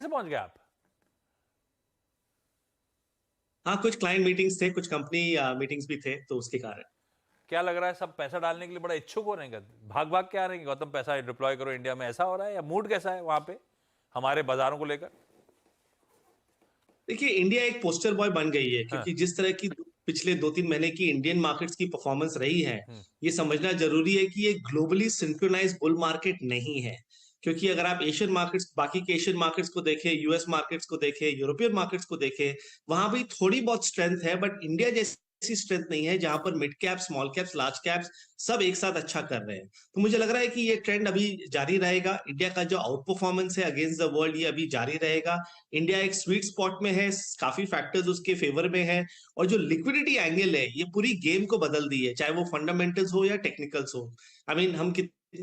कैसे पहुंच गए आप? हाँ, कुछ क्लाइंट मीटिंग्स थे, कुछ कंपनी मीटिंग्स भी थे, तो उसके कारण। क्या लग रहा है सब पैसा डालने के लिए बड़ा इच्छुक हो रहे हैं क्या? भाग भाग के आ रहे हैं गौतम, पैसा डिप्लॉय करो इंडिया में, ऐसा हो रहा है? या मूड कैसा है वहां पे हमारे बाजारों को लेकर? देखिए, इंडिया एक पोस्टर बॉय बन गई है, हाँ। क्योंकि जिस तरह की पिछले 2-3 महीने की इंडियन मार्केट्स की परफॉर्मेंस रही है, हम्म। ये समझना जरूरी है कि ये ग्लोबली सिंक्रोनाइज बुल मार्केट नहीं है। क्योंकि अगर आप एशियन मार्केट्स, बाकी के एशियन मार्केट्स को देखें, यूएस मार्केट्स को देखें, यूरोपियन मार्केट्स को देखें, वहां भी थोड़ी बहुत स्ट्रेंथ है, बट इंडिया जैसी स्ट्रेंथ नहीं है जहां पर mid cap, small caps, large caps सब एक साथ अच्छा कर रहे हैं। तो मुझे लग रहा है कि ये ट्रेंड अभी जारी रहेगा। इंडिया का जो आउट परफॉर्मेंस है अगेंस्ट द वर्ल्ड, ये अभी जारी रहेगा। इंडिया एक स्वीट स्पॉट में है, काफी फैक्टर्स उसके फेवर में है, और जो लिक्विडिटी एंगल है ये पूरी गेम को बदल दी है, चाहे वो फंडामेंटल्स हो या टेक्निकल्स हो। हम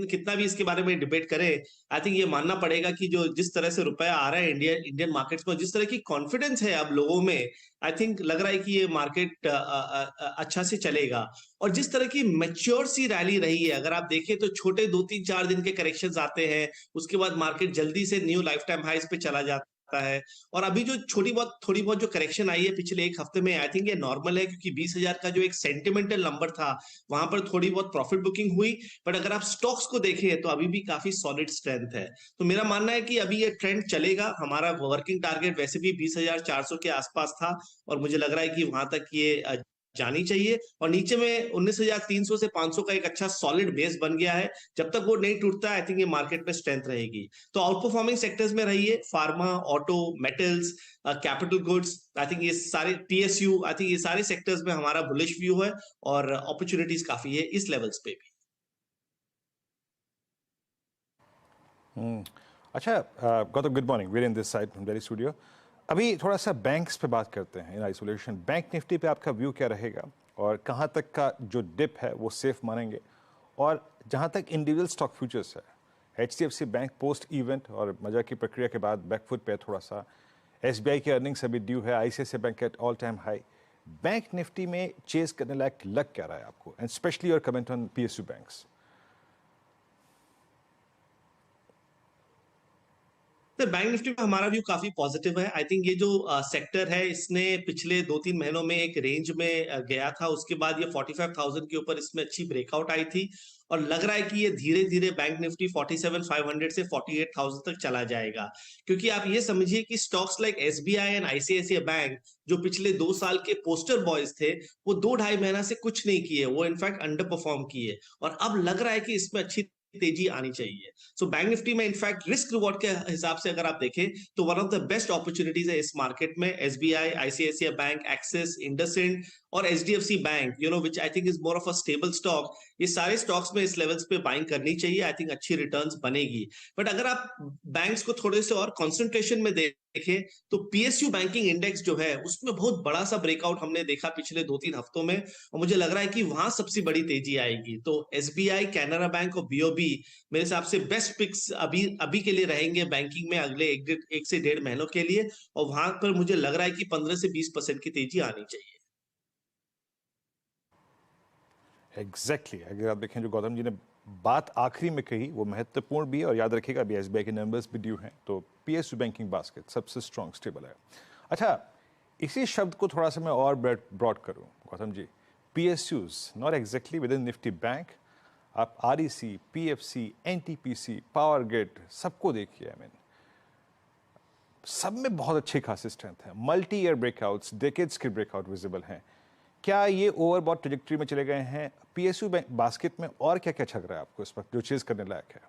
कितना भी इसके बारे में डिबेट करें, आई थिंक ये मानना पड़ेगा कि जो जिस तरह से रुपया आ रहा है इंडियन मार्केट्स में, जिस तरह की कॉन्फिडेंस है अब लोगों में, आई थिंक लग रहा है कि ये मार्केट अच्छा से चलेगा। और जिस तरह की मैच्योर सी रैली रही है, अगर आप देखें तो छोटे 2-3-4 दिन के करेक्शंस आते हैं, उसके बाद मार्केट जल्दी से न्यू लाइफ टाइम हाइस पे चला जाता है। और अभी जो थोड़ी बहुत जो करेक्शन आई है पिछले एक हफ्ते में, आई थिंक ये नॉर्मल है, क्योंकि 20,000 का जो एक सेंटिमेंटल नंबर था, वहां पर थोड़ी बहुत प्रॉफिट बुकिंग हुई। बट अगर आप स्टॉक्स को देखें तो अभी भी काफी सॉलिड स्ट्रेंथ है। तो मेरा मानना है कि अभी ये ट्रेंड चलेगा। हमारा वर्किंग टारगेट वैसे भी 20,400 के आसपास था, और मुझे लग रहा है कि वहां तक ये जानी चाहिए। और नीचे में 19,300 से 500 का एक अच्छा सॉलिड बेस बन गया है। जब तक वो नहीं टूटता, आई थिंक ये मार्केट में स्ट्रेंथ रहेगी। तो आउट परफॉर्मिंग सेक्टर्स में रही है pharma, auto, metals, capital goods. I think ये सारे पीएसयू, आई थिंक ये सारे सेक्टर्स में हमारा बुलिश व्यू है, और अपॉर्चुनिटीज काफी है इस लेवल्स पे भी। अच्छा, Gautam, good morning. Where in this side from Delhi studio. अभी थोड़ा सा बैंक्स पे बात करते हैं इन आइसोलेशन। बैंक निफ्टी पे आपका व्यू क्या रहेगा, और कहाँ तक का जो डिप है वो सेफ मानेंगे? और जहाँ तक इंडिविजुअल स्टॉक फ्यूचर्स है, HDFC बैंक पोस्ट इवेंट और मजा की प्रक्रिया के बाद बैकफुट पे थोड़ा सा, SBI की अर्निंग्स अभी ड्यू है, ICICI bank at all time high. Bank Nifty में चेज करने लायक लग क्या रहा है आपको, and specially your comment on PSU banks? Sir, bank Nifty में हमारा व्यू काफी पॉजिटिव है। आई थिंक ये जो सेक्टर है, इसने पिछले 2-3 महीनों में एक रेंज में गया था, उसके बाद ये 45,000 के ऊपर इसमें अच्छी ब्रेकआउट आई थी। और लग रहा है कि ये धीरे धीरे बैंक निफ्टी 47,500 से 48,000 तक चला जाएगा। क्योंकि आप ये समझिए कि stocks like SBI and ICICI bank, जो पिछले 2 साल के पोस्टर बॉयज थे, वो 2-2.5 महीना से कुछ नहीं किए, वो इनफैक्ट अंडर परफॉर्म किए। और अब लग रहा है कि इसमें अच्छी तेजी आनी चाहिए। सो बैंक निफ्टी में इनफैक्ट रिस्क रिवॉर्ड के हिसाब से अगर आप देखें, तो one of the best opportunities है इस मार्केट में। SBI, ICICI bank, Axis, IndusInd और HDFC bank, which I think is more of a stable stock, ये सारे स्टॉक्स में इस लेवल्स पे बाइंग करनी चाहिए। आई थिंक अच्छी रिटर्न्स बनेगी। बट अगर आप बैंक्स को थोड़े से और कंसंट्रेशन में देखें, तो पीएसयू बैंकिंग इंडेक्स जो है, उसमें बहुत बड़ा सा ब्रेकआउट हमने देखा पिछले 2-3 हफ्तों में, और मुझे लग रहा है कि वहां सबसे बड़ी तेजी आएगी। तो एसबीआई, कैनरा बैंक और बीओबी मेरे हिसाब से बेस्ट पिक्स अभी अभी के लिए रहेंगे बैंकिंग में, अगले 1 से 1.5 महीनों के लिए। और वहां पर मुझे लग रहा है कि 15 से 20% की तेजी आनी चाहिए। एग्जैक्टली अगर आप देखें जो गौतम जी ने बात आखिरी में कही वो महत्वपूर्ण भी है, और याद रखिएगा अभी SBI के नंबर्स भी ड्यू हैं, तो PSU बैंकिंग बास्केट सबसे स्ट्रॉन्ग स्टेबल है। अच्छा, इसी शब्द को थोड़ा सा मैं और ब्रॉड करूं Gautam ji, PSUs not exactly with in Nifty bank, आप REC, PFC, NTPC, power grid सबको देखिए। आई मीन सब में बहुत अच्छी खासी स्ट्रेंथ है, मल्टी ईयर ब्रेकआउट्स, डेकेड्स के ब्रेकआउट विजिबल हैं। क्या ये ओवरबॉट ट्रेजेक्टरी में चले गए हैं PSU बास्केट में? और क्या क्या छक रहा है आपको इस वक्त जो चीज करने लायक है?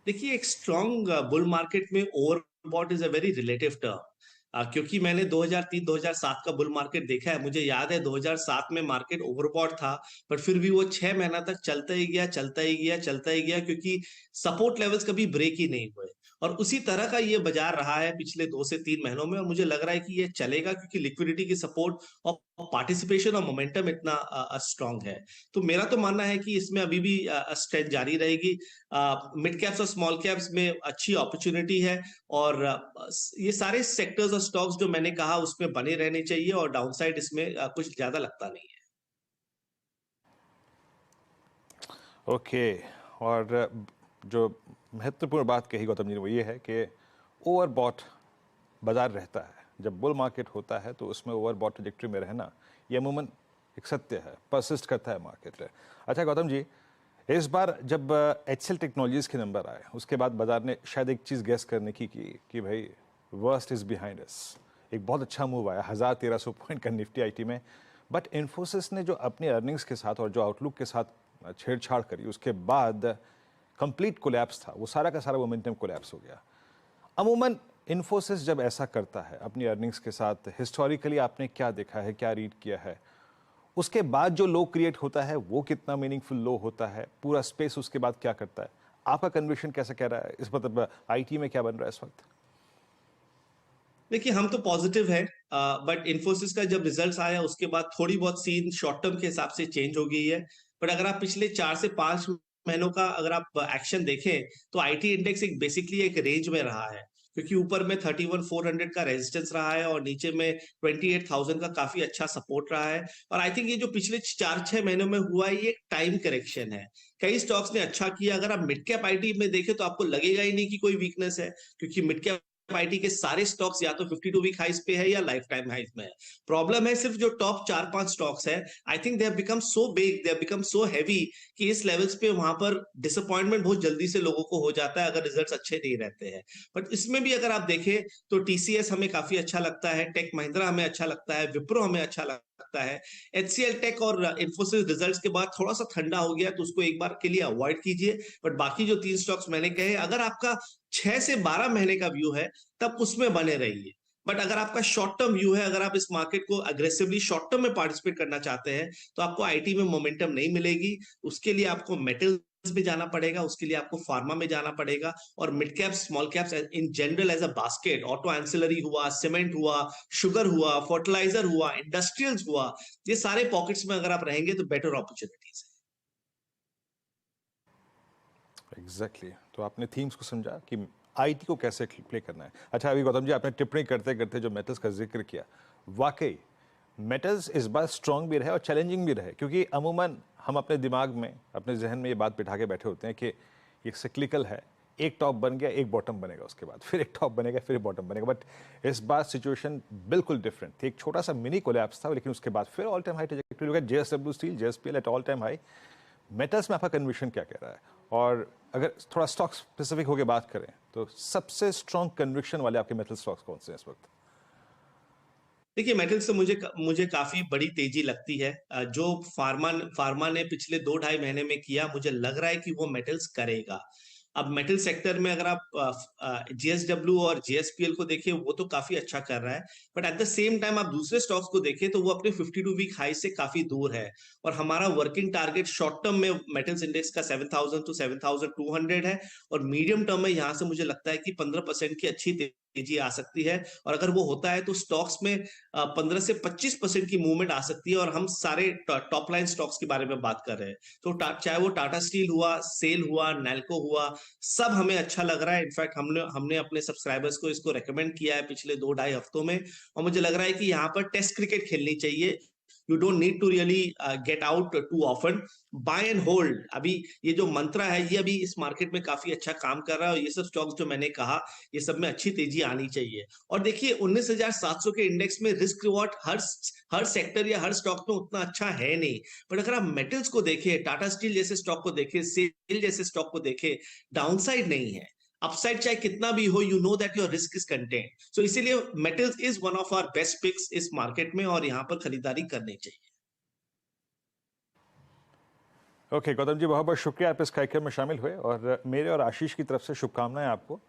देखिए, एक स्ट्रॉन्ग बुल मार्केट में overbought is a very relative term. क्योंकि मैंने 2003-2007 का बुल मार्केट देखा है, मुझे याद है 2007 में मार्केट ओवरबॉट था, पर फिर भी वो 6 महीना तक चलता ही गया, चलता ही गया, चलता ही गया, क्योंकि सपोर्ट लेवल्स कभी ब्रेक ही नहीं हुए। और उसी तरह का ये बाजार रहा है पिछले 2 से 3 महीनों में, और मुझे लग रहा है कि ये चलेगा, क्योंकि लिक्विडिटी की सपोर्ट और पार्टिसिपेशन और मोमेंटम इतना स्ट्रांग है। तो मेरा तो मानना है कि इसमें अभी भी स्ट्रेंथ जारी रहेगी। मिड कैप्स और स्मॉल कैप्स में अच्छी अपॉर्चुनिटी है, और ये सारे सेक्टर्स और स्टॉक्स जो मैंने कहा उसमें बने रहने चाहिए, और डाउनसाइड इसमें कुछ ज्यादा लगता नहीं है। ओके, और जो महत्वपूर्ण बात कही गौतम जी ने वो ये है कि ओवरबॉट बाजार रहता है। जब बुल मार्केट होता है तो उसमें ओवरबॉट ट्रजेक्टरी में रहना ये अमूमन एक सत्य है, परसिस्ट करता है मार्केट। अच्छा गौतम जी, इस बार जब HCL टेक्नोलॉजीज़ के नंबर आए उसके बाद बाजार ने शायद एक चीज़ गैस करने की कि भाई वर्स्ट इज़ बिहाइंड अस। एक बहुत अच्छा मूव आया 1300 पॉइंट का निफ्टी IT में, बट इन्फोसिस ने जो अपनी अर्निंग्स के साथ और जो आउटलुक के साथ छेड़छाड़ करी उसके बाद कंप्लीट कोलैप्स था, वो सारा का सारा मोमेंटम कोलैप्स हो गया। अमूमन इन्फोसिस जब ऐसा करता है अपनी अर्निंग्स के साथ, हिस्टोरिकली आपने क्या देखा है, क्या रीड किया है, उसके बाद जो लो क्रिएट होता है वो कितना मीनिंगफुल लो होता है, पूरा स्पेस उसके बाद क्या करता है, आपका कन्विक्शन कैसे कह रहा है इस मतलब IT में क्या बन रहा है इस वक्त? देखिए, हम तो पॉजिटिव है, बट इन्फोसिस का जब रिजल्ट्स आया उसके बाद थोड़ी बहुत सीन शॉर्ट टर्म के हिसाब से चेंज हो गई है। बट अगर आप पिछले 4 से 5 महीनों का अगर आप एक्शन देखें तो आईटी इंडेक्स एक बेसिकली एक रेंज में रहा है, क्योंकि ऊपर में 31,400 का रेजिस्टेंस रहा है और नीचे में 28,000 का काफी अच्छा सपोर्ट रहा है। और आई थिंक ये जो पिछले 4-6 महीनों में हुआ है ये एक टाइम करेक्शन है। कई स्टॉक्स ने अच्छा किया, अगर आप मिड कैप आईटी में देखें तो आपको लगेगा ही नहीं कि कोई वीकनेस है, क्योंकि मिड कैप आईटी के सारे स्टॉक्स या तो 52 वीक हाइस पे है या लाइफ टाइम हाइस में है। प्रॉब्लम है सिर्फ जो टॉप 4-5 स्टॉक्स है, I think they have become so big, they have become so heavy कि इस लेवल्स पे वहां पर डिसअपॉइंटमेंट बहुत जल्दी से लोगों को हो जाता है अगर रिजल्ट्स अच्छे नहीं रहते हैं। बट इसमें भी अगर आप देखें तो टीसीएस हमें काफी अच्छा लगता है, टेक महिंद्रा हमें अच्छा लगता है, विप्रो हमें अच्छा लगता है। HCL टेक और इन्फोसिस रिजल्ट्स के बाद थोड़ा सा ठंडा हो गया तो उसको एक बार के लिए अवॉइड कीजिए। बट बाकी जो 3 स्टॉक्स मैंने कहे, अगर आपका 6 से 12 महीने का व्यू है तब उसमें बने रहिए। बट अगर आपका शॉर्ट टर्म व्यू है, अगर आप इस मार्केट को अग्रेसिवली शॉर्ट टर्म में पार्टिसिपेट करना चाहते हैं तो आपको आईटी में मोमेंटम नहीं मिलेगी। उसके लिए आपको मेटल्स में जाना पड़ेगा, उसके लिए आपको फार्मा में जाना पड़ेगा, और mid caps small caps in general as a basket, auto ancillary हुआ, सीमेंट हुआ, शुगर हुआ, फर्टिलाइजर हुआ, इंडस्ट्रियल्स हुआ, ये सारे पॉकेट्स में अगर आप रहेंगे तो बेटर अपॉर्चुनिटीज है। एग्जैक्टली तो आपने थीम्स को समझा कि IT को कैसे प्ले करना है। अच्छा अभी गौतम जी आपने टिप्पणी करते करते जो मेटल्स का जिक्र किया, वाकई मेटल्स इस बार स्ट्रॉन्ग भी रहे और चैलेंजिंग भी रहे, क्योंकि अमूमन हम अपने दिमाग में अपने जहन में ये बात बिठा के बैठे होते हैं कि ये सिक्लिकल है, एक टॉप बन गया एक बॉटम बनेगा, उसके बाद फिर एक टॉप बनेगा फिर बॉटम बनेगा। बट इस बार सिचुएशन बिल्कुल डिफरेंट थी, एक छोटा सा मिनी कोलैप्स था लेकिन उसके बाद फिर ऑल टाइम हाई ट्रैजेक्टरी हो गया। JSW steel, JSPL at all time high. Metals में आपका कन्विक्शन क्या कह रहा है, और अगर थोड़ा स्टॉक स्पेसिफिक होकर बात करें तो सबसे स्ट्रॉन्ग कन्विक्शन वाले आपके मेटल स्टॉक्स कौन से हैं इस वक्त? देखिए, मेटल्स से मुझे काफी बड़ी तेजी लगती है। जो फार्मा ने पिछले 2-2.5 महीने में किया, मुझे लग रहा है कि वो मेटल्स करेगा। अब मेटल सेक्टर में अगर आप JSW और JSPL को देखिए, वो तो काफी अच्छा कर रहा है, but at the same time आप दूसरे स्टॉक्स को देखें तो वो अपने 52 वीक हाई से काफी दूर है। और हमारा वर्किंग टारगेट शॉर्ट टर्म में मेटल्स इंडेक्स का 7,000 टू 7,200 है, और मीडियम टर्म में यहाँ से मुझे लगता है कि 15% की अच्छी तेजी आ सकती है। और अगर वो होता है तो स्टॉक्स में 15 से 25% की मूवमेंट आ सकती है। और हम सारे टॉप लाइन स्टॉक्स के बारे में बात कर रहे हैं, तो चाहे वो टाटा स्टील हुआ, सेल हुआ, नैल्को हुआ, सब हमें अच्छा लग रहा है। इनफैक्ट हमने हमने अपने सब्सक्राइबर्स को इसको रेकमेंड किया है पिछले 2-2.5 हफ्तों में, और मुझे लग रहा है कि यहाँ पर टेस्ट क्रिकेट खेलनी चाहिए। You don't need to really get out too often, buy and hold. अभी ये जो मंत्रा है ये अभी इस मार्केट में काफी अच्छा काम कर रहा है, और ये सब स्टॉक्स जो मैंने कहा ये सब में अच्छी तेजी आनी चाहिए। और देखिए, 19,700 के इंडेक्स में रिस्क रिवॉर्ड हर सेक्टर या हर स्टॉक में उतना अच्छा है नहीं। पर अगर आप मेटल्स को देखें, टाटा स्टील जैसे स्टॉक को देखें, सेल जैसे स्टॉक को देखें, डाउनसाइड नहीं है, अपसाइड चाहे कितना भी हो, you know that your risk is contained. So इसीलिए metals is one of our best picks इस मार्केट में, और यहां पर खरीदारी करनी चाहिए। ओके गौतम जी, बहुत बहुत शुक्रिया आप इस कार्यक्रम में शामिल हुए, और मेरे और आशीष की तरफ से शुभकामनाएं आपको।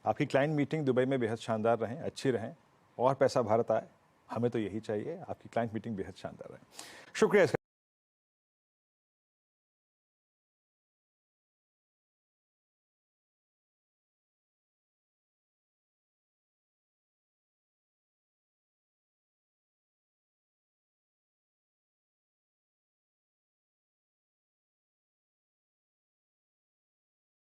आपकी क्लाइंट मीटिंग दुबई में बेहद शानदार रहें, अच्छी रहें, और पैसा भारत आए, हमें तो यही चाहिए। आपकी क्लाइंट मीटिंग बेहद शानदार रहे। शुक्रिया।